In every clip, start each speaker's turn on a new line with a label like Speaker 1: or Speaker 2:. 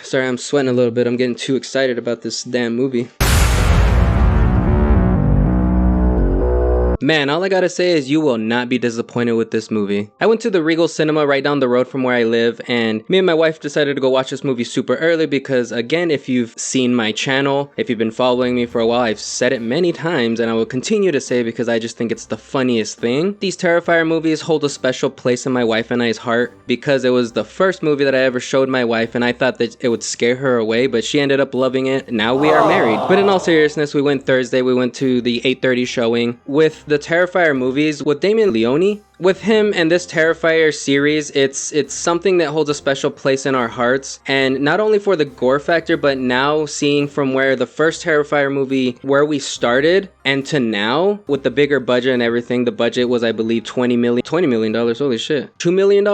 Speaker 1: Sorry, I'm sweating a little bit. I'm getting too excited about this damn movie. Man, all I gotta say is you will not be disappointed with this movie. I went to the Regal Cinema right down the road from where I live, and me and my wife decided to go watch this movie super early because, again, if you've seen my channel, if you've been following me for a while, I've said it many times, and I will continue to say it because I just think it's the funniest thing. These Terrifier movies hold a special place in my wife and I's heart because it was the first movie that I ever showed my wife, and I thought that it would scare her away, but she ended up loving it. Now we are married. But in all seriousness, we went Thursday. We went to the 8:30 showing with the Terrifier movies with Damien Leone. With him and this Terrifier series, it's something that holds a special place in our hearts, and not only for the gore factor, but now seeing from where the first Terrifier movie, where we started, and to now, with the bigger budget and everything. The budget was, I believe, $20 million, holy shit. $2 million?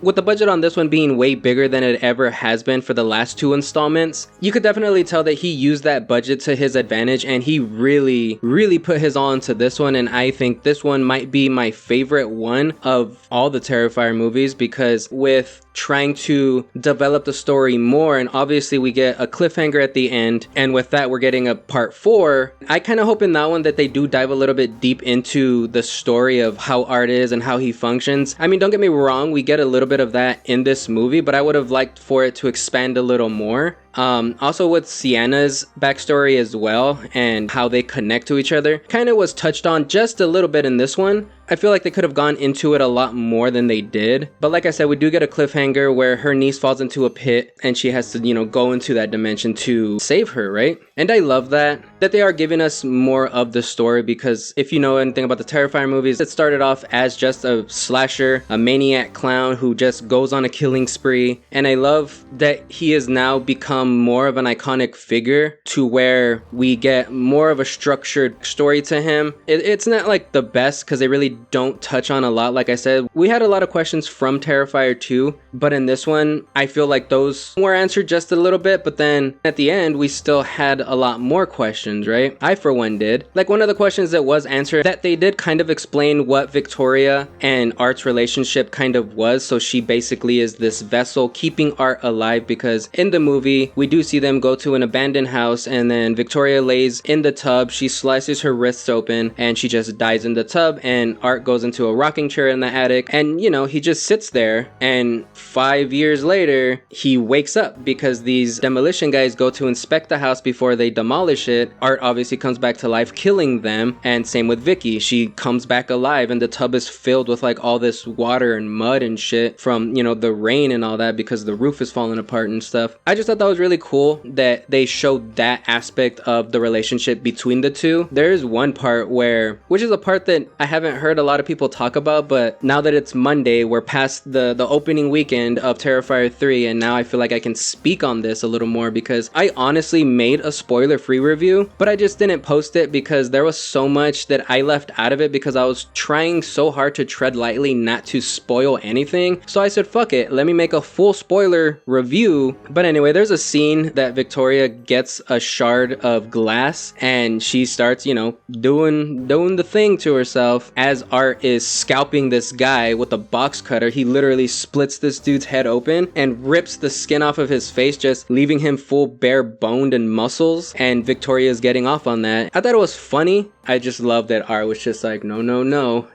Speaker 1: With the budget on this one being way bigger than it ever has been for the last two installments, you could definitely tell that he used that budget to his advantage, and he really put his all into this one, and I think this one might be my favorite one of all the Terrifier movies, because with trying to develop the story more, and obviously we get a cliffhanger at the end, and with that we're getting a part 4. I kind of hope in that one that they do dive a little bit deep into the story of how Art is and how he functions. I mean, don't get me wrong, we get a little bit of that in this movie, but I would have liked for it to expand a little more. Also with Sienna's backstory as well, and how they connect to each other, kind of was touched on just a little bit in this one. I feel like they could have gone into it a lot more than they did. But like I said, we do get a cliffhanger where her niece falls into a pit and she has to, go into that dimension to save her, right? And I love that they are giving us more of the story, because if you know anything about the Terrifier movies, it started off as just a slasher, a maniac clown who just goes on a killing spree. And I love that he has now become more of an iconic figure, to where we get more of a structured story to him. It's not like the best, because they really don't touch on a lot. Like I said, we had a lot of questions from Terrifier 2, but in this one, I feel like those were answered just a little bit, but then at the end, we still had a lot more questions, right? I, for one, did. Like, one of the questions that was answered, that they did kind of explain what Victoria and Art's relationship kind of was. So she basically is this vessel keeping Art alive, because in the movie, we do see them go to an abandoned house, and then Victoria lays in the tub, she slices her wrists open, and she just dies in the tub, and Art goes into a rocking chair in the attic, and he just sits there, and 5 years later, he wakes up because these demolition guys go to inspect the house before they demolish it. Art obviously comes back to life, killing them, and same with Vicky. She comes back alive, and the tub is filled with like all this water and mud and shit from, the rain and all that, because the roof is falling apart and stuff. I just thought that was really cool that they showed that aspect of the relationship between the two. There's one part which is a part that I haven't heard a lot of people talk about, but now that it's Monday, we're past the opening weekend of Terrifier 3, and now I feel like I can speak on this a little more, because I honestly made a spoiler-free review, but I just didn't post it because there was so much that I left out of it, because I was trying so hard to tread lightly not to spoil anything. So I said, fuck it, let me make a full spoiler review. But anyway, there's a scene that Victoria gets a shard of glass, and she starts, doing the thing to herself as Art is scalping this guy with a box cutter. He literally splits this dude's head open and rips the skin off of his face, just leaving him full bare boned and muscles, and Victoria's getting off on that. I thought it was funny. I just love that Art was just like, no,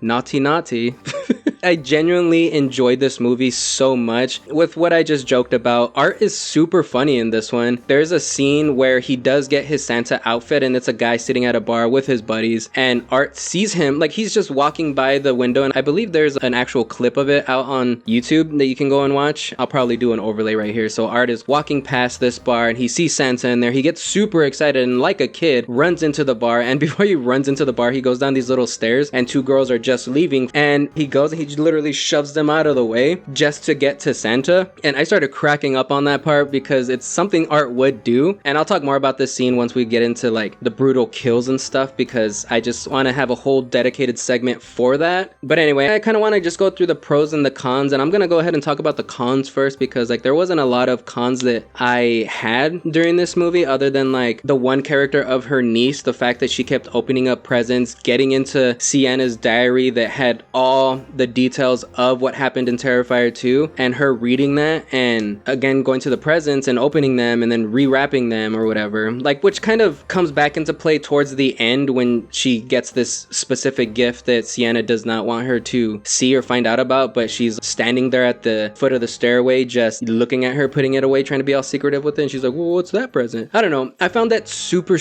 Speaker 1: naughty. I genuinely enjoyed this movie so much. With what I just joked about, Art is super funny in this one. There's a scene where he does get his Santa outfit, and it's a guy sitting at a bar with his buddies, and Art sees him, like he's just walking by the window, and I believe there's an actual clip of it out on YouTube that you can go and watch. I'll probably do an overlay right here. So Art is walking past this bar, and he sees Santa in there. He gets super excited, and like a kid, runs into the bar, and before he runs into the bar, he goes down these little stairs, and two girls are just leaving, and he goes and he literally shoves them out of the way just to get to Santa. And I started cracking up on that part, because it's something Art would do, and I'll talk more about this scene once we get into like the brutal kills and stuff, because I just want to have a whole dedicated segment for that. But anyway, I kind of want to just go through the pros and the cons, and I'm gonna go ahead and talk about the cons first, because like there wasn't a lot of cons that I had during this movie, other than like the one character of her niece, the fact that she kept opening up presents, getting into Sienna's diary that had all the details of what happened in Terrifier 2, and her reading that and again going to the presents and opening them and then rewrapping them or whatever, like, which kind of comes back into play towards the end when she gets this specific gift that Sienna does not want her to see or find out about, but she's standing there at the foot of the stairway just looking at her, putting it away, trying to be all secretive with it, and she's like, well, what's that present? I don't know. I found that super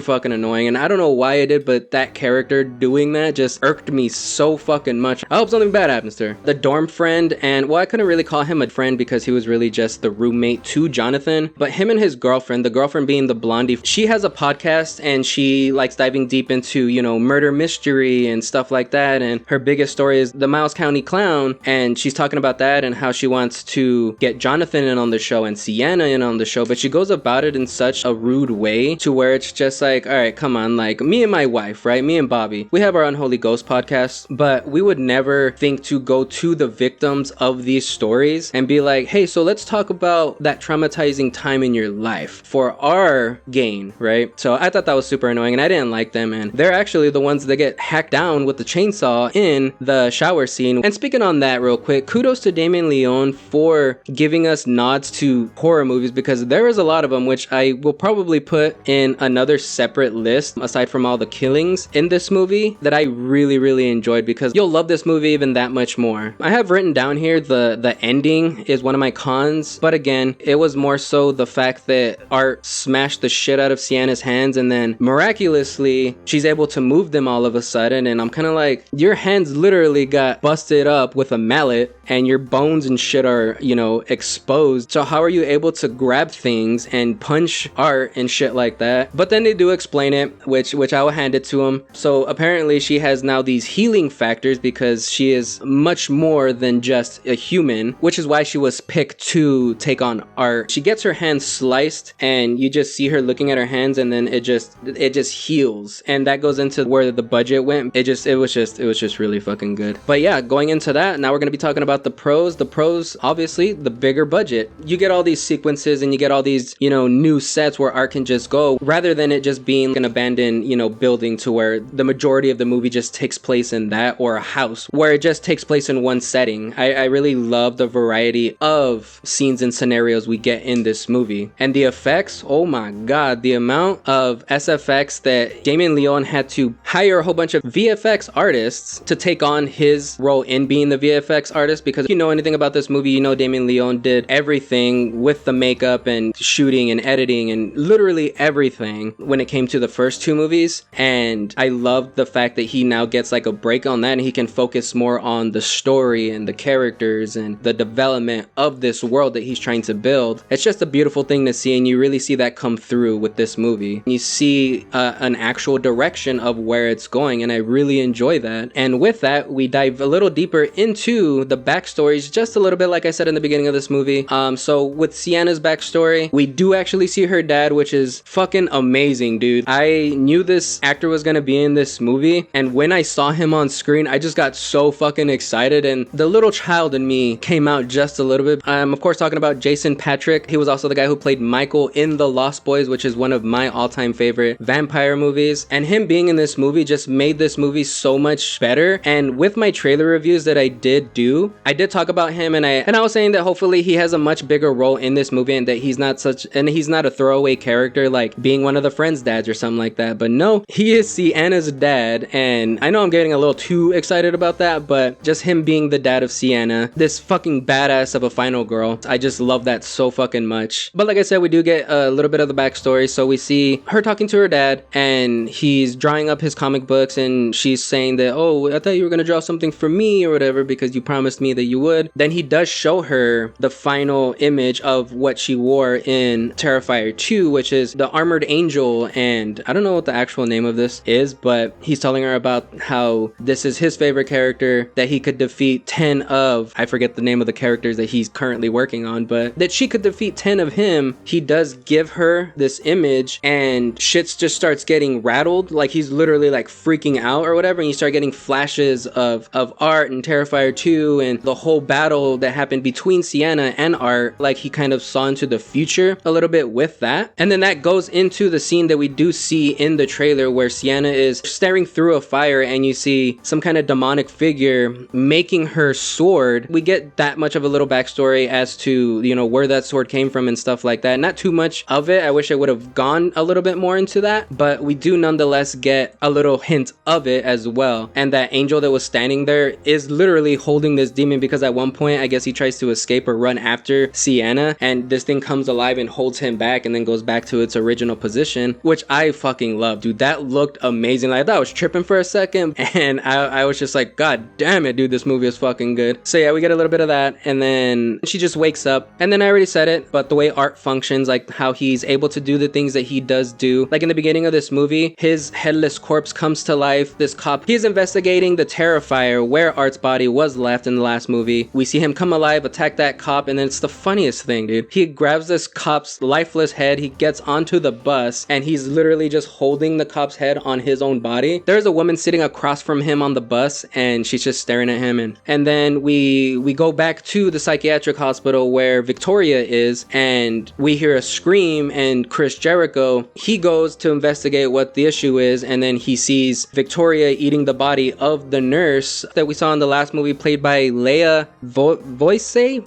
Speaker 1: fucking annoying, and I don't know why I did, but that character doing that just irked me so fucking much. I hope something bad happens to her. The dorm friend, and well, I couldn't really call him a friend because he was really just the roommate to Jonathan, but him and his girlfriend, the girlfriend being the blondie, she has a podcast and she likes diving deep into, you know, murder mystery and stuff like that, and her biggest story is the Miles County Clown, and she's talking about that and how she wants to get Jonathan in on the show and Sienna in on the show, but she goes about it in such a rude way to where it's just like, all right, come on, like, me and my wife, right, me and Bobby, we have our Unholy Ghost podcast, but we would never think to go to the victims of these stories and be like, hey, so let's talk about that traumatizing time in your life for our gain, right? So I thought that was super annoying, and I didn't like them, and they're actually the ones that get hacked down with the chainsaw in the shower scene. And speaking on that real quick, kudos to Damien Leone for giving us nods to horror movies, because there is a lot of them, which I will probably put in another separate list aside from all the killings in this movie that I really enjoyed, because you'll love this movie even that much more. I have written down here the ending is one of my cons, but again, it was more so the fact that Art smashed the shit out of Sienna's hands, and then miraculously she's able to move them all of a sudden, and I'm kind of like, your hands literally got busted up with a mallet and your bones and shit are, you know, exposed, so how are you able to grab things and punch Art and shit like that? But then they do explain it, which I will hand it to them. So apparently she has now these healing factors because she is much more than just a human, which is why she was picked to take on Art. She gets her hands sliced and you just see her looking at her hands, and then it just heals, and that goes into where the budget went. It was just really fucking good. But yeah, going into that, now we're gonna be talking about the pros. The pros, obviously, the bigger budget. You get all these sequences and you get all these, you know, new sets where Art can just go, rather than it just being an abandoned, you know, building to where the majority of the movie just takes place in that, or a house where it just takes place in one setting. I really love the variety of scenes and scenarios we get in this movie. And the effects, oh my god, the amount of SFX that Damien Leone had to hire a whole bunch of VFX artists to take on his role in being the VFX artist, because if you know anything about this movie, you know Damien Leone did everything with the makeup and shooting and editing and literally everything when it came to the first two movies. And I love the fact that he now gets like a break on that and he can focus more on the story and the characters and the development of this world that he's trying to build. It's just a beautiful thing to see, and you really see that come through with this movie. You see an actual direction of where it's going, and I really enjoy that. And with that, we dive a little deeper into the backstories just a little bit, like I said in the beginning of this movie. So with Sienna's backstory, we do actually see her dad, which is fucking amazing, dude. I knew this actor was gonna be in this movie, and when I saw him on screen, I just got so fucking excited, and the little child in me came out just a little bit. I'm of course talking about Jason Patric. He was also the guy who played Michael in The Lost Boys, which is one of my all-time favorite vampire movies, and him being in this movie just made this movie so much better. And with my trailer reviews that I did do, I did talk about him, and I was saying that hopefully he has a much bigger role in this movie, and that he's not a throwaway character like being one of the friends' dads or something like that. But no, he is Sienna's dad, and I know I'm getting a little too excited about that, but just him being the dad of Sienna, this fucking badass of a final girl, I just love that so fucking much. But like I said, we do get a little bit of the backstory. So we see her talking to her dad, and he's drawing up his comic books, and she's saying that, oh, I thought you were gonna draw something for me or whatever because you promised me that you would. Then he does show her the final image of what she wore in Terrifier 2, which is the armored angel, and I don't know what the actual name of this is, but he's telling her about how this is his favorite character, that he could defeat 10 of, I forget the name of the characters that he's currently working on, but that she could defeat 10 of him. He does give her this image, and shit just starts getting rattled, like he's literally like freaking out or whatever, and you start getting flashes of Art and Terrifier 2 and the whole battle that happened between Sienna and Art, like he kind of saw into the future a little bit with that. And then that goes into the scene that we do see in the trailer where Sienna is staring through a fire, and you see some kind of demonic figure after making her sword, we get that much of a little backstory as to, you know, where that sword came from and stuff like that. Not too much of it. I wish I would have gone a little bit more into that, but we do nonetheless get a little hint of it as well. And that angel that was standing there is literally holding this demon, because at one point I guess he tries to escape or run after Sienna, and this thing comes alive and holds him back and then goes back to its original position, which I fucking love, dude. That looked amazing. Like, I thought I was tripping for a second, and I was just like, god damn it, dude, this movie is fucking good. So yeah, we get a little bit of that, and then she just wakes up, and then I already said it, but the way Art functions, like how he's able to do the things that he does do, like in the beginning of this movie, his headless corpse comes to life. This cop, he's investigating the Terrifier where Art's body was left in the last movie. We see him come alive, attack that cop, and then it's the funniest thing, dude. He grabs this cop's lifeless head, he gets onto the bus, and he's literally just holding the cop's head on his own body. There's a woman sitting across from him on the bus, and she's just staring at him, and then we go back to the psychiatric hospital where Victoria is, and we hear a scream, and Chris Jericho, he goes to investigate what the issue is, and then he sees Victoria eating the body of the nurse that we saw in the last movie, played by Leia Voici?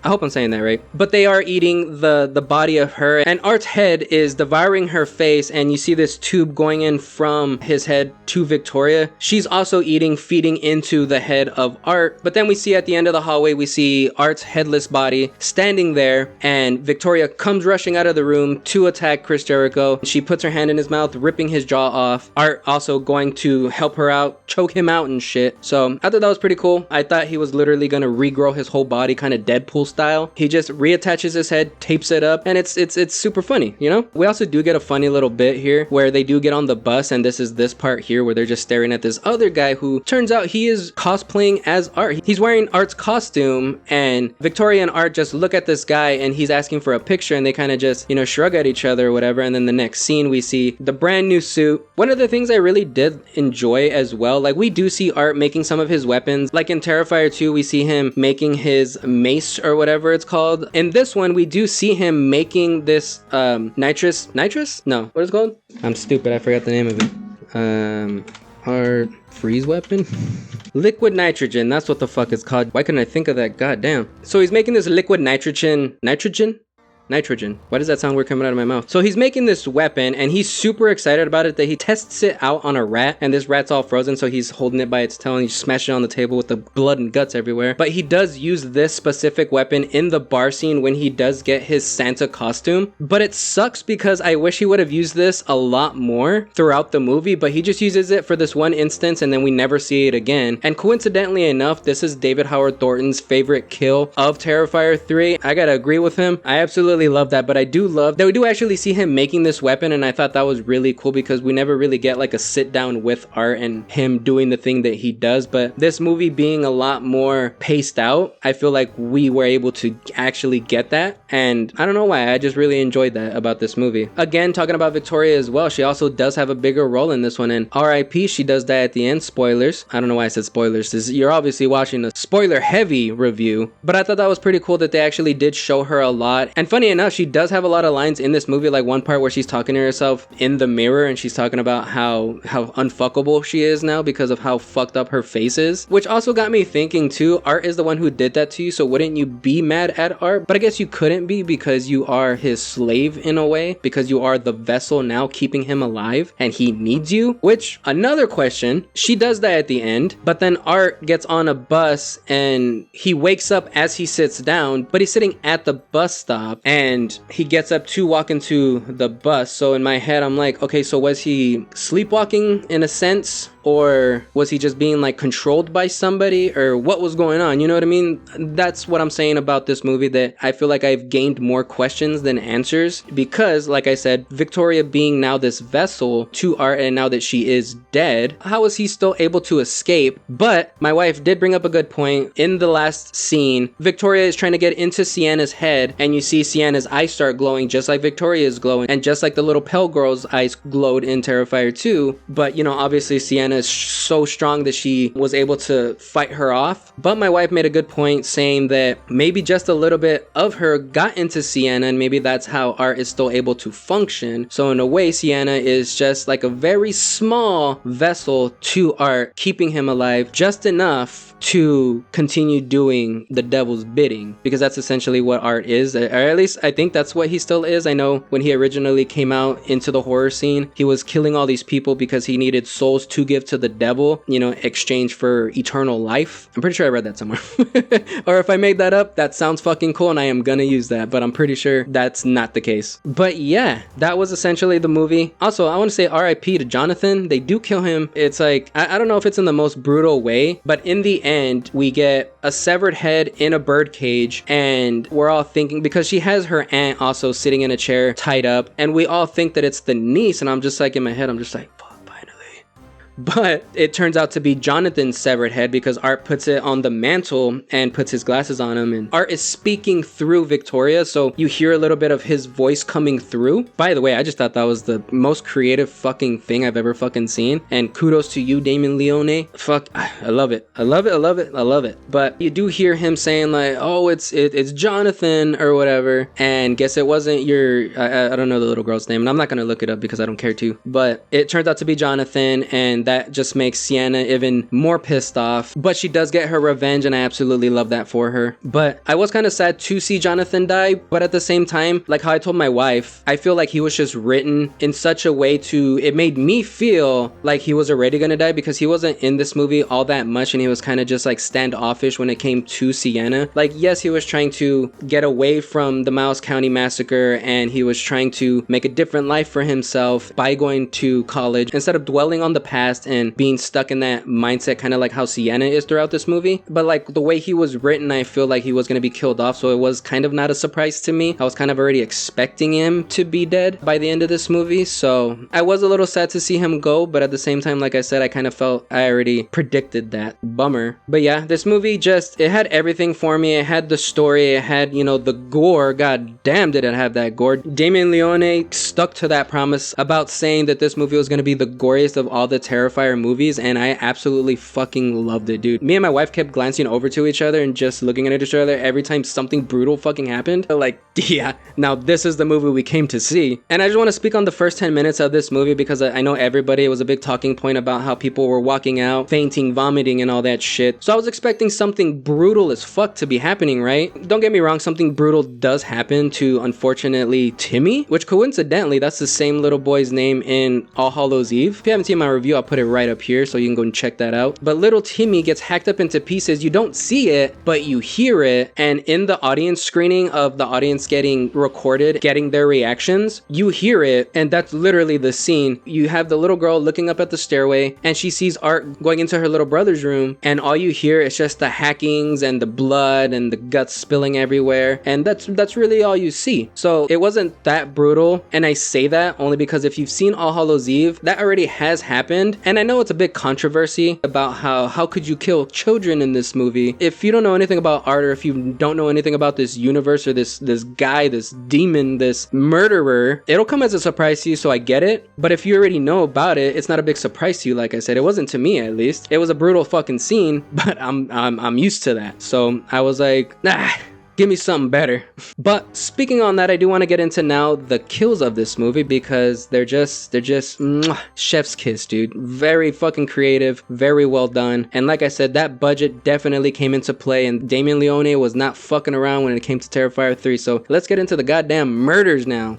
Speaker 1: I hope I'm saying that right. But they are eating the body of her, and Art's head is devouring her face, and you see this tube going in from his head to Victoria. She's also eating, feeding into the head of Art. But then we see at the end of the hallway, we see Art's headless body standing there, and Victoria comes rushing out of the room to attack Chris Jericho. She puts her hand in his mouth, ripping his jaw off. Art also going to help her out, choke him out and shit. So I thought that was pretty cool. I thought he was literally gonna regrow his whole body, kind of Deadpool style. He just reattaches his head, tapes it up, and it's super funny, you know? We also do get a funny little bit here where they do get on the bus, and this is this part here where they're just staring at this other guy who turns out he is cosplaying as Art. He's wearing Art's costume, and Victoria and Art just look at this guy, and he's asking for a picture, and they kind of just, you know, shrug at each other or whatever. And then the next scene, we see the brand new suit. One of the things I really did enjoy as well, like we do see Art making some of his weapons. Like in Terrifier 2, we see him making his mace or whatever it's called. In this one, we do see him making this nitrous? No, what is it called? I'm stupid, I forgot the name of it. Art freeze weapon? Liquid nitrogen, that's what the fuck it's called. Why couldn't I think of that? God damn. So he's making this liquid nitrogen. Why does that sound weird coming out of my mouth? So he's making this weapon, and he's super excited about it that he tests it out on a rat, and this rat's all frozen, so he's holding it by its tail, and he smashes it on the table with the blood and guts everywhere. But he does use this specific weapon in the bar scene when he does get his Santa costume. But it sucks because I wish he would have used this a lot more throughout the movie, but he just uses it for this one instance, and then we never see it again. And coincidentally enough, this is David Howard Thornton's favorite kill of Terrifier 3. I gotta agree with him. I absolutely love that, but I do love that we do actually see him making this weapon, and I thought that was really cool because we never really get like a sit down with Art and him doing the thing that he does. But this movie being a lot more paced out, I feel like we were able to actually get that, and I don't know why, I just really enjoyed that about this movie. Again, talking about Victoria as well, she also does have a bigger role in this one, and RIP, she does die at the end. Spoilers. I don't know why I said spoilers. You're obviously watching a spoiler heavy review, but I thought that was pretty cool that they actually did show her a lot. And funny enough, she does have a lot of lines in this movie, like one part where she's talking to herself in the mirror, and she's talking about how unfuckable she is now because of how fucked up her face is, which also got me thinking too, Art is the one who did that to you, so wouldn't you be mad at Art? But I guess you couldn't be because you are his slave in a way, because you are the vessel now keeping him alive, and he needs you. Which, another question, she does that at the end, but then Art gets on a bus and he wakes up as he sits down, but he's sitting at the bus stop, and he gets up to walk into the bus. So in my head, I'm like, okay, so was he sleepwalking in a sense? Or was he just being like controlled by somebody, or what was going on? You know what I mean? That's what I'm saying about this movie, that I feel like I've gained more questions than answers, because like I said, Victoria being now this vessel to Art, and now that she is dead, how is he still able to escape? But my wife did bring up a good point. In the last scene, Victoria is trying to get into Sienna's head, and you see Sienna's eyes start glowing just like Victoria's glowing, and just like the little pale girl's eyes glowed in Terrifier 2. But you know, obviously Sienna Sienna is so strong that she was able to fight her off. But my wife made a good point saying that maybe just a little bit of her got into Sienna, and maybe that's how Art is still able to function. So in a way, Sienna is just like a very small vessel to Art, keeping him alive just enough to continue doing the devil's bidding, because that's essentially what Art is, or at least I think that's what he still is. I know when he originally came out into the horror scene, he was killing all these people because he needed souls to give to the devil, you know, exchange for eternal life. I'm pretty sure I read that somewhere. Or if I made that up, that sounds fucking cool and I am gonna use that, but I'm pretty sure that's not the case. But yeah, that was essentially the movie. Also, I want to say RIP to Jonathan. They do kill him. It's like, I don't know if it's in the most brutal way, but in the end, we get a severed head in a bird cage, and we're all thinking, because she has her aunt also sitting in a chair tied up, and we all think that it's the niece, and I'm just like, in my head, I'm just like, fuck, finally. But it turns out to be Jonathan's severed head, because Art puts it on the mantle and puts his glasses on him, and Art is speaking through Victoria, so you hear a little bit of his voice coming through. By the way, I just thought that was the most creative fucking thing I've ever fucking seen, and kudos to you, Damon Leone. Fuck, I love it. I love it. I love it. I love it. But you do hear him saying like, oh, it's Jonathan or whatever, and guess it wasn't your, I don't know the little girl's name, and I'm not gonna look it up because I don't care to, but it turns out to be Jonathan, and that just makes Sienna even more pissed off. But she does get her revenge, and I absolutely love that for her. But I was kind of sad to see Jonathan die, but at the same time, like how I told my wife, I feel like he was just written in such a way to, it made me feel like he was already gonna die, because he wasn't in this movie all that much, and he was kind of just like standoffish when it came to Sienna. Like, yes, he was trying to get away from the Miles County massacre, and he was trying to make a different life for himself by going to college instead of dwelling on the past and being stuck in that mindset, kind of like how Sienna is throughout this movie. But like the way he was written, I feel like he was going to be killed off, so it was kind of not a surprise to me. I was kind of already expecting him to be dead by the end of this movie, so I was a little sad to see him go, but at the same time, like I said, I kind of felt I already predicted that. Bummer. But yeah, this movie just, it had everything for me. It had the story, it had, you know, the gore. God damn, did it have that gore. Damien Leone stuck to that promise about saying that this movie was going to be the goriest of all the Terrifier movies, and I absolutely fucking loved it, dude. Me and my wife kept glancing over to each other and just looking at each other every time something brutal fucking happened. Like, yeah, now this is the movie we came to see. And I just want to speak on the first 10 minutes of this movie, because I know everybody, it was a big talking point about how people were walking out, fainting, vomiting, and all that shit. So I was expecting something brutal as fuck to be happening, right? Don't get me wrong, something brutal does happen to, unfortunately, Timmy, which coincidentally, that's the same little boy's name in All Hallows Eve. If you haven't seen my review, I'll put it right up here so you can go and check that out. But little Timmy gets hacked up into pieces. You don't see it, but you hear it. And in the audience screening of the audience getting recorded, getting their reactions, you hear it. And that's literally the scene. You have the little girl looking up at the stairway, and she sees Art going into her little brother's room, and all you hear is just the hackings and the blood and the guts spilling everywhere. And that's really all you see. So it wasn't that brutal. And I say that only because if you've seen All Hallows Eve, that already has happened. And I know it's a big controversy about how could you kill children in this movie. If you don't know anything about Art, or if you don't know anything about this universe, or this guy, this demon, this murderer, it'll come as a surprise to you, so I get it. But if you already know about it, it's not a big surprise to you. Like I said, it wasn't to me, at least. It was a brutal fucking scene, but I'm used to that. So I was like, give me something better. But speaking on that, I do want to get into now the kills of this movie, because they're just mwah, chef's kiss, dude. Very fucking creative, very well done. And like I said, that budget definitely came into play, and Damien Leone was not fucking around when it came to Terrifier 3. So let's get into the goddamn murders now.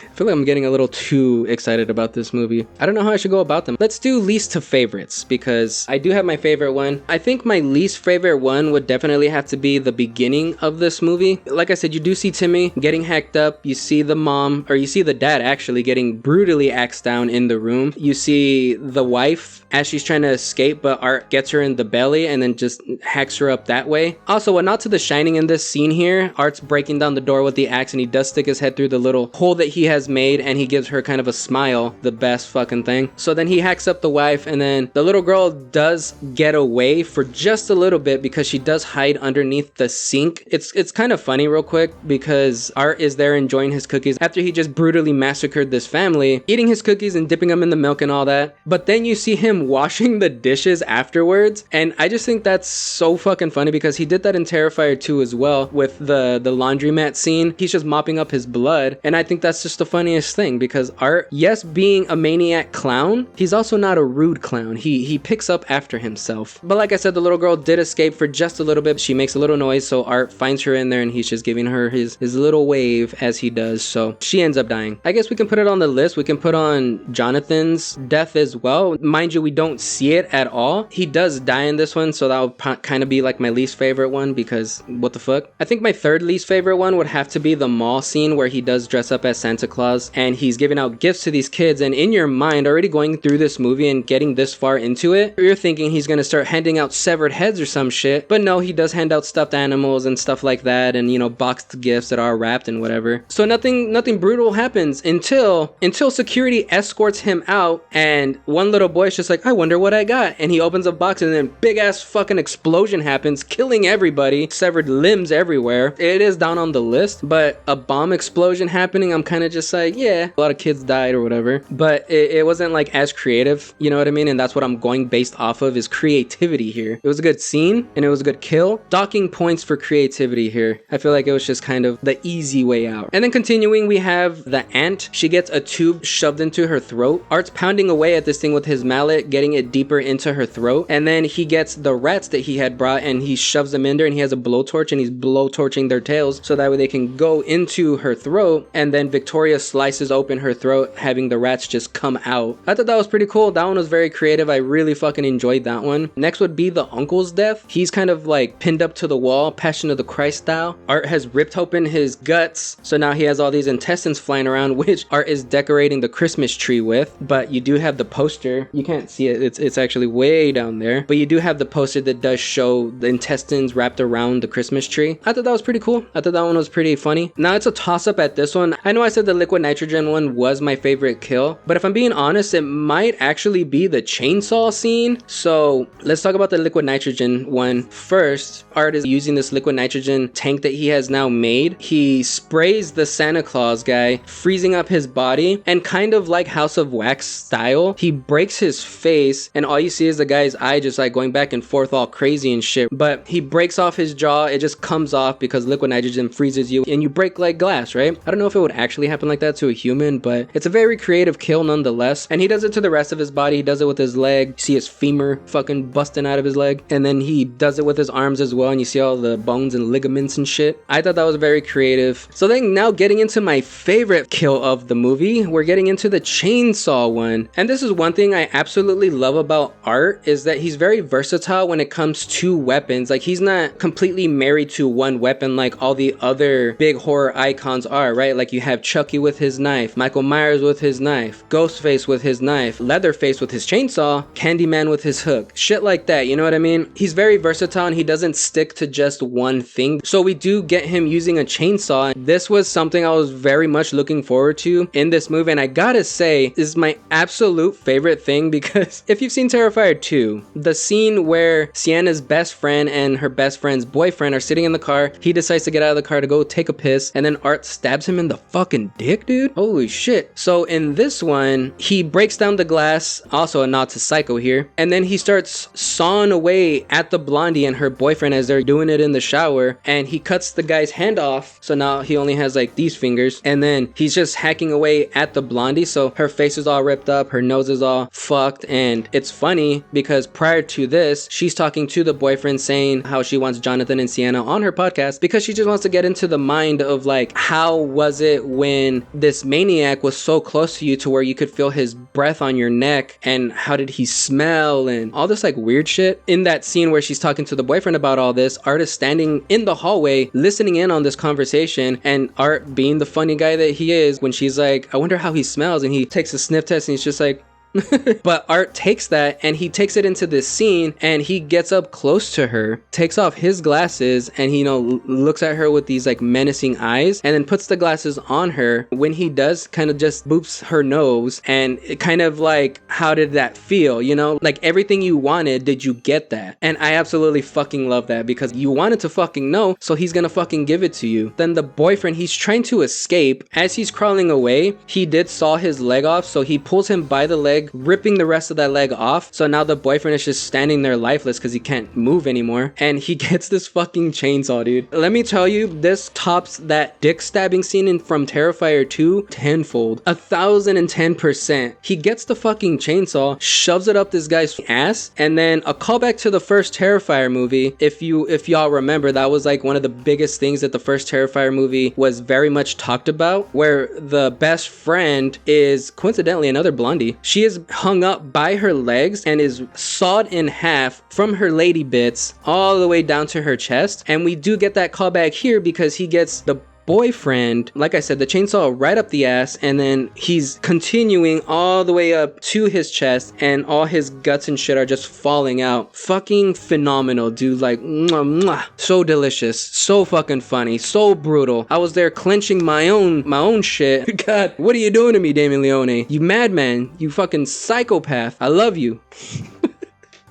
Speaker 1: I feel like I'm getting a little too excited about this movie. I don't know how I should go about them. Let's do least to favorites, because I do have my favorite one. I think my least favorite one would definitely have to be the beginning of this movie. Like I said, you do see Timmy getting hacked up. You see the mom, or you see the dad actually getting brutally axed down in the room. You see the wife as she's trying to escape, but Art gets her in the belly and then just hacks her up that way. Also, a nod to The Shining in this scene here. Art's breaking down the door with the axe, and he does stick his head through the little hole that he has has made, and he gives her kind of a smile, the best fucking thing. So then he hacks up the wife, and then the little girl does get away for just a little bit because she does hide underneath the sink. It's kind of funny real quick because Art is there enjoying his cookies after he just brutally massacred this family, eating his cookies and dipping them in the milk and all that. But then you see him washing the dishes afterwards, and I just think that's so fucking funny because he did that in Terrifier 2 as well with the laundromat scene. He's just mopping up his blood, and I think that's just the funniest thing because Art, yes, being a maniac clown, he's also not a rude clown. He picks up after himself. But like I said, the little girl did escape for just a little bit. She makes a little noise, so Art finds her in there, and he's just giving her his little wave as he does. So she ends up dying. I guess we can put it on the list. We can put on Jonathan's death as well. Mind you, we don't see it at all. He does die in this one, so that would kind of be like my least favorite one because what the fuck. I think my third least favorite one would have to be the mall scene where he does dress up as Santa Claus and he's giving out gifts to these kids. And in your mind, already going through this movie and getting this far into it, you're thinking he's gonna start handing out severed heads or some shit. But no, he does hand out stuffed animals and stuff like that, and you know, boxed gifts that are wrapped and whatever. So nothing brutal happens until security escorts him out, and one little boy's just like, I wonder what I got, and he opens a box and then big ass fucking explosion happens, killing everybody, severed limbs everywhere. It is down on the list, but a bomb explosion happening, I'm kind of just like, yeah, a lot of kids died or whatever, but it wasn't like as creative, you know what I mean? And that's what I'm going based off of, is creativity here. It was a good scene and it was a good kill. Docking points for creativity here. I feel like it was just kind of the easy way out. And then continuing, we have the ant. She gets a tube shoved into her throat. Art's pounding away at this thing with his mallet, getting it deeper into her throat, and then he gets the rats that he had brought and he shoves them in there, and he has a blowtorch and he's blowtorching their tails so that way they can go into her throat, and then Victoria slices open her throat, having the rats just come out. I thought that was pretty cool. That one was very creative. I really fucking enjoyed that one. Next would be the uncle's death. He's kind of like pinned up to the wall, Passion of the Christ style. Art has ripped open his guts, so now he has all these intestines flying around, which Art is decorating the Christmas tree with. But you do have the poster. You can't see it. It's actually way down there. But you do have the poster that does show the intestines wrapped around the Christmas tree. I thought that was pretty cool. I thought that one was pretty funny. Now it's a toss-up at this one. I know I said the liquid nitrogen one was my favorite kill, but if I'm being honest, it might actually be the chainsaw scene. So let's talk about the liquid nitrogen one first. Art is using this liquid nitrogen tank that he has now made. He sprays the Santa Claus guy, freezing up his body, and kind of like House of Wax style, he breaks his face, and all you see is the guy's eye just like going back and forth all crazy and shit. But he breaks off his jaw. It just comes off because liquid nitrogen freezes you and you break like glass, right? I don't know if it would actually happen like that to a human, but it's a very creative kill nonetheless. And he does it to the rest of his body. He does it with his leg. You see his femur fucking busting out of his leg, and then he does it with his arms as well, and you see all the bones and ligaments and shit. I thought that was very creative. So then now getting into my favorite kill of the movie, we're getting into the chainsaw one. And this is one thing I absolutely love about Art, is that he's very versatile when it comes to weapons. Like, he's not completely married to one weapon like all the other big horror icons are, right? Like, you have Chucky with his knife, Michael Myers with his knife, Ghostface with his knife, Leatherface with his chainsaw, Candyman with his hook, shit like that, you know what I mean? He's very versatile and he doesn't stick to just one thing. So we do get him using a chainsaw. This was something I was very much looking forward to in this movie, and I gotta say, this is my absolute favorite thing because if you've seen Terrifier 2, the scene where Sienna's best friend and her best friend's boyfriend are sitting in the car, he decides to get out of the car to go take a piss, and then Art stabs him in the fucking dick, dude. Holy shit. So in this one, he breaks down the glass, also a nod to Psycho here, and then he starts sawing away at the blondie and her boyfriend as they're doing it in the shower, and he cuts the guy's hand off, so now he only has like these fingers, and then he's just hacking away at the blondie, so her face is all ripped up, her nose is all fucked. And it's funny because prior to this, she's talking to the boyfriend saying how she wants Jonathan and Sienna on her podcast because she just wants to get into the mind of like, how was it when this maniac was so close to you to where you could feel his breath on your neck, and how did he smell and all this like weird shit. In that scene where she's talking to the boyfriend about all this, Art is standing in the hallway listening in on this conversation, and Art, being the funny guy that he is, when she's like, I wonder how he smells, and he takes a sniff test and he's just like, But Art takes that and he takes it into this scene, and he gets up close to her, takes off his glasses, and he, looks at her with these like menacing eyes, and then puts the glasses on her. When he does, kind of just boops her nose, and it kind of like, how did that feel? Like everything you wanted, did you get that? And I absolutely fucking love that, because you wanted to fucking know, so he's gonna fucking give it to you. Then the boyfriend, he's trying to escape. As he's crawling away, he did saw his leg off, so he pulls him by the leg, ripping the rest of that leg off. So now the boyfriend is just standing there lifeless because he can't move anymore, and he gets this fucking chainsaw, dude. Let me tell you, this tops that dick stabbing scene from Terrifier 2 tenfold, 1010%. He gets the fucking chainsaw, shoves it up this guy's ass, and then a callback to the first Terrifier movie. If y'all remember, that was like one of the biggest things that the first Terrifier movie was very much talked about, where the best friend is coincidentally another blondie. She is hung up by her legs and is sawed in half from her lady bits all the way down to her chest. And we do get that callback here because he gets the boyfriend, like I said, the chainsaw right up the ass, and then he's continuing all the way up to his chest, and all his guts and shit are just falling out. Fucking phenomenal, dude. Like, mwah, mwah. So delicious, so fucking funny, so brutal. I was there clenching my own shit. God, what are you doing to me, Damien Leone? You madman, you fucking psychopath. I love you.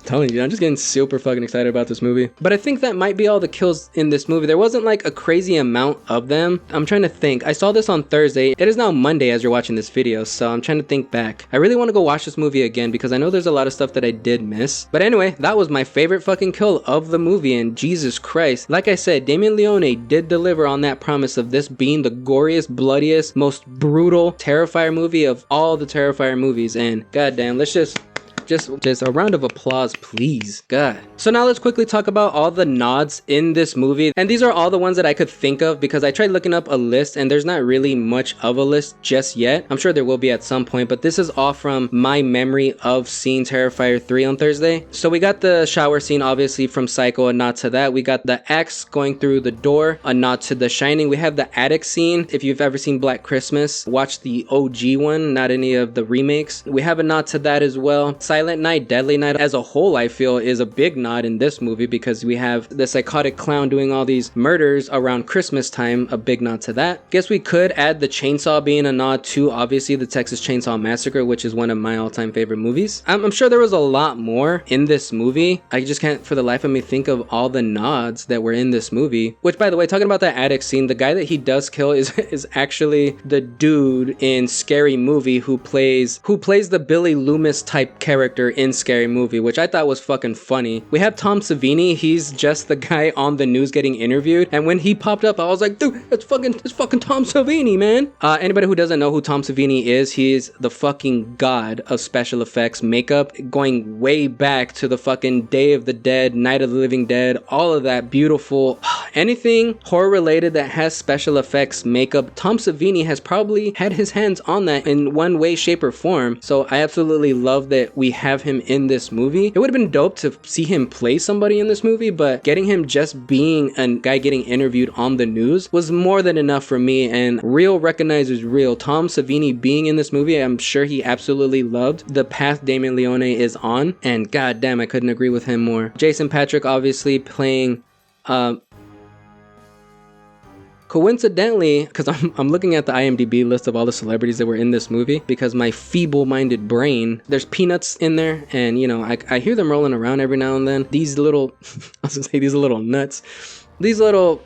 Speaker 1: Telling you, I'm just getting super fucking excited about this movie. But I think that might be all the kills in this movie. There wasn't like a crazy amount of them. I'm trying to think. I saw this on Thursday. It is now Monday as you're watching this video, so I'm trying to think back. I really want to go watch this movie again because I know there's a lot of stuff that I did miss. But anyway, that was my favorite fucking kill of the movie, and Jesus Christ. Like I said, Damien Leone did deliver on that promise of this being the goriest, bloodiest, most brutal Terrifier movie of all the Terrifier movies, and goddamn, let's just a round of applause, please. God. So now let's quickly talk about all the nods in this movie. And these are all the ones that I could think of because I tried looking up a list and there's not really much of a list just yet. I'm sure there will be at some point, but this is all from my memory of seeing Terrifier 3 on Thursday. So we got the shower scene, obviously, from Psycho, a nod to that. We got the axe going through the door, a nod to The Shining. We have the attic scene. If you've ever seen Black Christmas, watch the OG one, not any of the remakes. We have a nod to that as well. Silent Night, Deadly Night as a whole, I feel, is a big nod in this movie because we have the psychotic clown doing all these murders around Christmas time, a big nod to that. Guess we could add the chainsaw being a nod to, obviously, the Texas Chainsaw Massacre, which is one of my all-time favorite movies. I'm sure there was a lot more in this movie. I just can't for the life of me think of all the nods that were in this movie. Which, by the way, talking about that attic scene, the guy that he does kill is actually the dude in Scary Movie who plays the Billy Loomis type character in Scary Movie, which I thought was fucking funny. We have Tom Savini. He's just the guy on the news getting interviewed, and when he popped up, I was like, dude, it's fucking Tom Savini, man. Anybody who doesn't know who Tom Savini is, he's the fucking god of special effects makeup, going way back to the fucking Day of the Dead, Night of the Living Dead, all of that beautiful anything horror related that has special effects makeup. Tom Savini has probably had his hands on that in one way, shape, or form. So I absolutely love that we have him in this movie. It would have been dope to see him play somebody in this movie, but getting him just being a guy getting interviewed on the news was more than enough for me, and real recognizes real. Tom Savini being in this movie, I'm sure he absolutely loved the path Damien Leone is on, and goddamn, I couldn't agree with him more. Jason Patric obviously playing coincidentally, because I'm looking at the IMDb list of all the celebrities that were in this movie, because my feeble-minded brain, there's Peanuts in there, and I hear them rolling around every now and then. These little, I was gonna say these little nuts, these little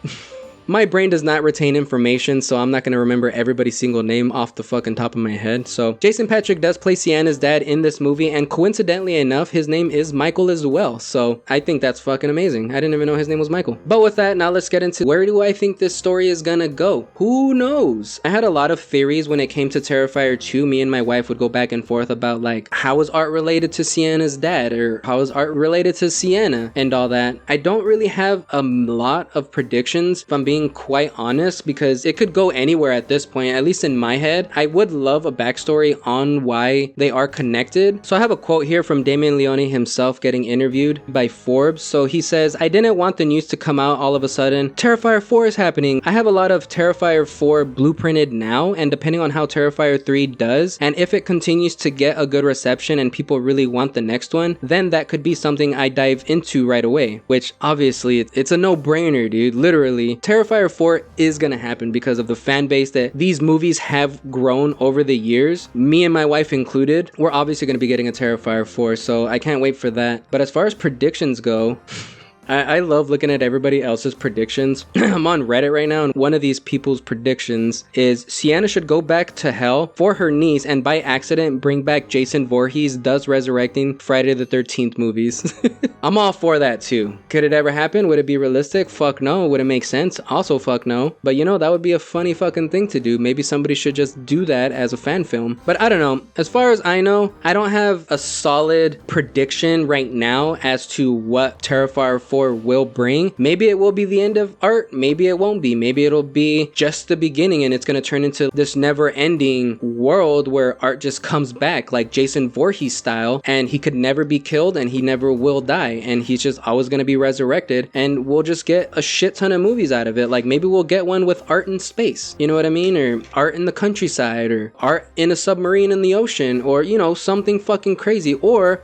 Speaker 1: My brain does not retain information, so I'm not going to remember everybody's single name off the fucking top of my head. So Jason Patric does play Sienna's dad in this movie, and coincidentally enough, his name is Michael as well. So I think that's fucking amazing. I didn't even know his name was Michael. But with that, now let's get into where do I think this story is gonna go? Who knows? I had a lot of theories when it came to Terrifier 2. Me and my wife would go back and forth about like, how is art related to Sienna's dad, or how is art related to Sienna and all that. I don't really have a lot of predictions, if I'm being being quite honest, because it could go anywhere at this point. At least in my head, I would love a backstory on why they are connected. So I have a quote here from Damien Leone himself getting interviewed by Forbes. So he says, "I didn't want the news to come out all of a sudden. Terrifier 4 is happening. I have a lot of Terrifier 4 blueprinted now, and depending on how Terrifier 3 does, and if it continues to get a good reception and people really want the next one, then that could be something I dive into right away." Which obviously it's a no-brainer, dude. Literally, Terrifier 4 is gonna happen because of the fan base that these movies have grown over the years. Me and my wife included, we're obviously gonna be getting a Terrifier 4, so I can't wait for that. But as far as predictions go, I love looking at everybody else's predictions. I'm on Reddit right now, and one of these people's predictions is Sienna should go back to hell for her niece and by accident bring back Jason Voorhees, thus resurrecting Friday the 13th movies. I'm all for that too. Could it ever happen? Would it be realistic? Fuck no. Would it make sense? Also fuck no. But you know, that would be a funny fucking thing to do. Maybe somebody should just do that as a fan film. But I don't know. As far as I know, I don't have a solid prediction right now as to what Terrifier 4 will bring. Maybe it will be the end of art, maybe it won't be. Maybe it'll be just the beginning and it's going to turn into this never-ending world where art just comes back like Jason Voorhees style, and he could never be killed and he never will die, and he's just always going to be resurrected, and we'll just get a shit ton of movies out of it. Like maybe we'll get one with art in space, you know what I mean, or art in the countryside, or art in a submarine in the ocean, or you know, something fucking crazy, or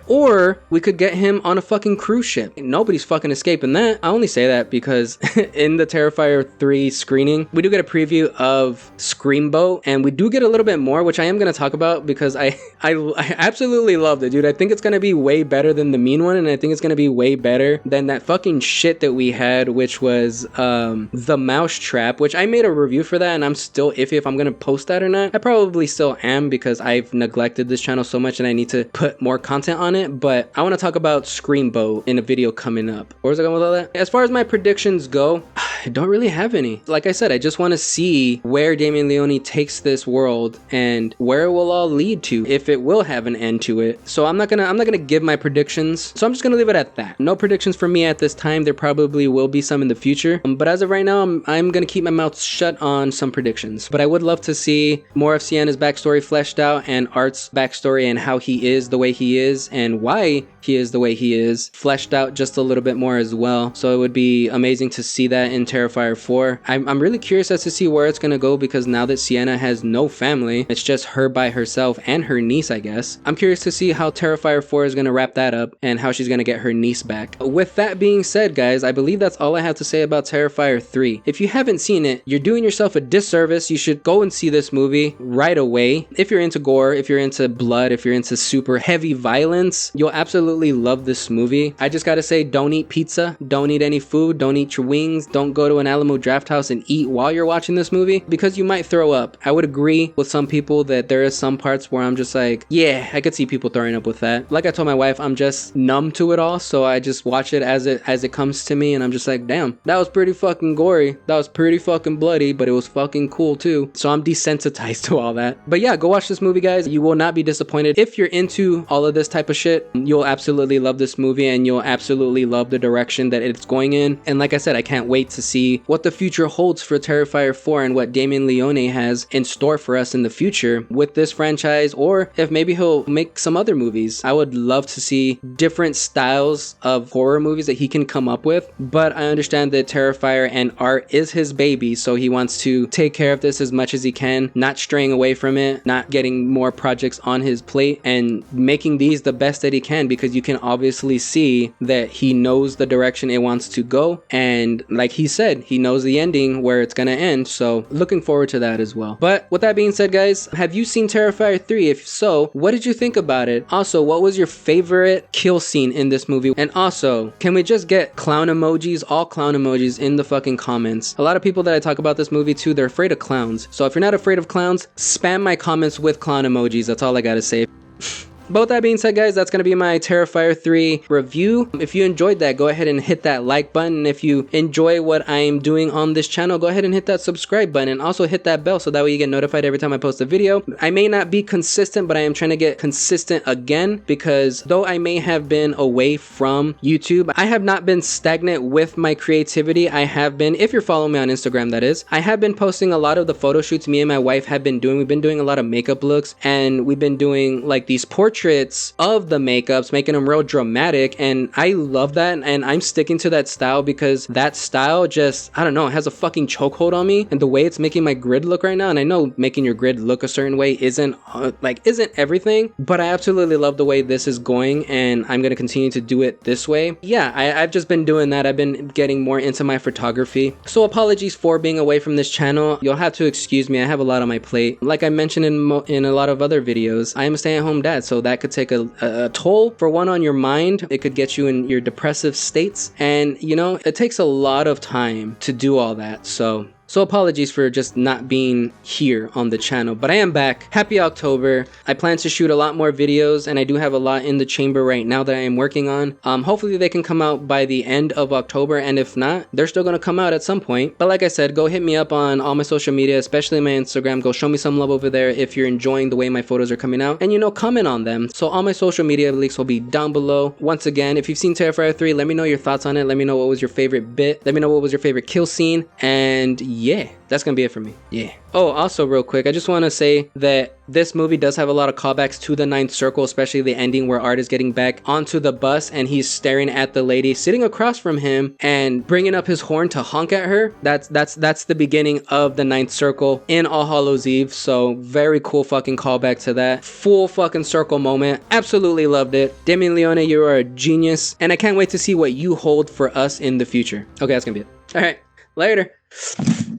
Speaker 1: we could get him on a fucking cruise ship. Nobody's fucking escaping that. I only say that because in the Terrifier 3 screening, we do get a preview of Screamboat, and we do get a little bit more, which I am going to talk about because I absolutely loved it, dude. I think it's going to be way better than the mean one, and I think it's going to be way better than that fucking shit that we had, which was the Mousetrap, which I made a review for that, and I'm still iffy if I'm going to post that or not. I probably still am because I've neglected this channel so much and I need to put more content on it, but I want to talk about Screamboat in a video coming up. Where's it going with all that? As far as my predictions go, I don't really have any. Like I said, I just want to see where Damien Leone takes this world and where it will all lead to, if it will have an end to it. So I'm not gonna give my predictions. So I'm just gonna leave it at that. No predictions for me at this time. There probably will be some in the future, but as of right now, I'm gonna keep my mouth shut on some predictions. But I would love to see more of Sienna's backstory fleshed out, and Art's backstory and how he is the way he is and why he is the way he is fleshed out just a little bit more as well. So it would be amazing to see that in Terrifier 4. I'm really curious as to see where it's gonna go, because now that Sienna has no family, it's just her by herself and her niece, I guess. I'm curious to see how Terrifier 4 is gonna wrap that up and how she's gonna get her niece back. With that being said, guys, I believe that's all I have to say about Terrifier 3. If you haven't seen it, you're doing yourself a disservice. You should go and see this movie right away. If you're into gore, if you're into blood, if you're into super heavy violence, you'll absolutely love this movie. I just gotta say, don't eat pizza, don't eat any food, don't eat your wings, don't go to an Alamo Drafthouse and eat while you're watching this movie, because you might throw up. I would agree with some people that there is some parts where I'm just like, yeah, I could see people throwing up with that. Like I told my wife, I'm just numb to it all, so I just watch it as it comes to me, and I'm just like, damn, that was pretty fucking gory, that was pretty fucking bloody, but it was fucking cool too. So I'm desensitized to all that. But yeah, go watch this movie, guys. You will not be disappointed. If you're into all of this type of shit, you'll absolutely love this movie, and you'll absolutely love the direction that it's going in. And like I said, I can't wait to see what the future holds for Terrifier 4 and what Damien Leone has in store for us in the future with this franchise, or if maybe he'll make some other movies. I would love to see different styles of horror movies that he can come up with, but I understand that Terrifier and Art is his baby, so he wants to take care of this as much as he can, not straying away from it, not getting more projects on his plate, and making these the best that he can, because you can obviously see that he knows the direction it wants to go, and like he said, he knows the ending where it's gonna end, so looking forward to that as well. But with that being said, guys, have you seen Terrifier 3? If so, what did you think about it? Also, what was your favorite kill scene in this movie? And also, can we just get clown emojis, all clown emojis in the fucking comments? A lot of people that I talk about this movie to, they're afraid of clowns. So if you're not afraid of clowns, spam my comments with clown emojis. That's all I gotta say. But with that being said, guys, that's going to be my Terrifier 3 review. If you enjoyed that, go ahead and hit that like button. And if you enjoy what I'm doing on this channel, go ahead and hit that subscribe button and also hit that bell so that way you get notified every time I post a video. I may not be consistent, but I am trying to get consistent again, because though I may have been away from YouTube, I have not been stagnant with my creativity. I have been, if you're following me on Instagram, that is, I have been posting a lot of the photo shoots me and my wife have been doing. We've been doing a lot of makeup looks, and we've been doing like these portraits of the makeups, making them real dramatic, and I love that, and I'm sticking to that style because that style just, I don't know, it has a fucking chokehold on me, and the way it's making my grid look right now, and I know making your grid look a certain way isn't everything, but I absolutely love the way this is going, and I'm gonna continue to do it this way. Yeah, I've just been doing that. I've been getting more into my photography, so apologies for being away from this channel. You'll have to excuse me, I have a lot on my plate. Like I mentioned in a lot of other videos, I am a stay-at-home dad, so that could take a toll, for one, on your mind. It could get you in your depressive states, and you know, it takes a lot of time to do all that. So apologies for just not being here on the channel, but I am back. Happy October. I plan to shoot a lot more videos, and I do have a lot in the chamber right now that I am working on. Hopefully they can come out by the end of October, and if not, they're still gonna come out at some point. But like I said, go hit me up on all my social media, especially my Instagram. Go show me some love over there if you're enjoying the way my photos are coming out, and you know, comment on them. So all my social media links will be down below. Once again, if you've seen Terrifier 3, let me know your thoughts on it. Let me know what was your favorite bit. Let me know what was your favorite kill scene, and yeah, that's gonna be it for me. Yeah. Oh, also real quick, I just want to say that this movie does have a lot of callbacks to the Ninth Circle, especially the ending where Art is getting back onto the bus and he's staring at the lady sitting across from him and bringing up his horn to honk at her. That's the beginning of the Ninth Circle in All Hallows Eve. So very cool fucking callback to that. Full fucking circle moment. Absolutely loved it. Damian Leone, you are a genius, and I can't wait to see what you hold for us in the future. Okay, that's gonna be it. All right, later.